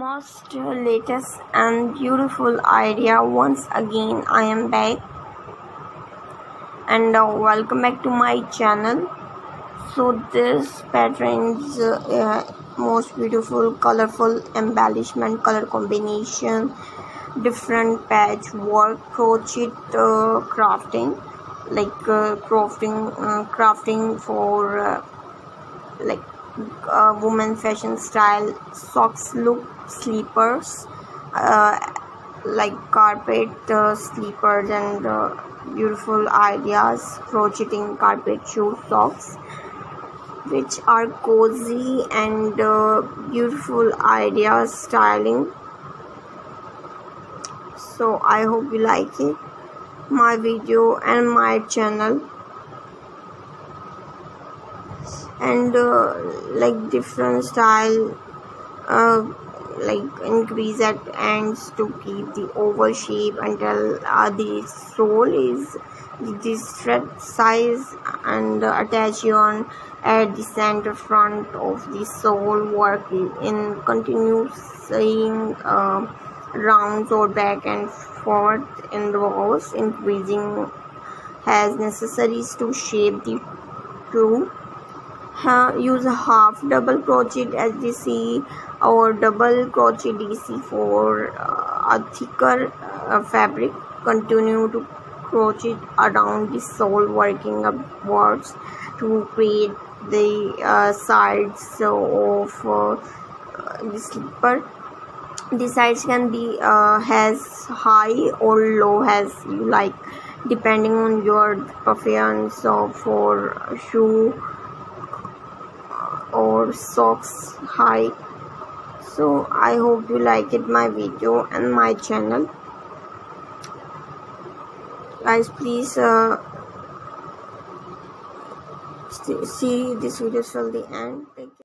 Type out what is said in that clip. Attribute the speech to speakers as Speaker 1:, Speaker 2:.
Speaker 1: most latest and beautiful idea. Once again I am back and welcome back to my channel. So this pattern is most beautiful, colorful embellishment, color combination, different patchwork, crochet crafting, like crafting for like woman fashion style socks look, sleepers, like carpet sleepers, and beautiful ideas crocheting carpet shoe socks, which are cozy and beautiful ideas styling. So I hope you like it, my video and my channel, and like different style, like increase at ends to keep the oval shape until the sole is this thread size, and attach on at the center front of the sole. Work in continuous saying rounds or back and forth in rows, increasing as necessaries to shape the true. Use a half double crochet SDC or double crochet DC for a thicker fabric. Continue to crochet around the sole, working upwards to create the sides of the slipper. The sides can be as high or low as you like, depending on your preference for shoe or socks height. So I hope you like it, my video and my channel. Guys, please see this video till the end. Thank you.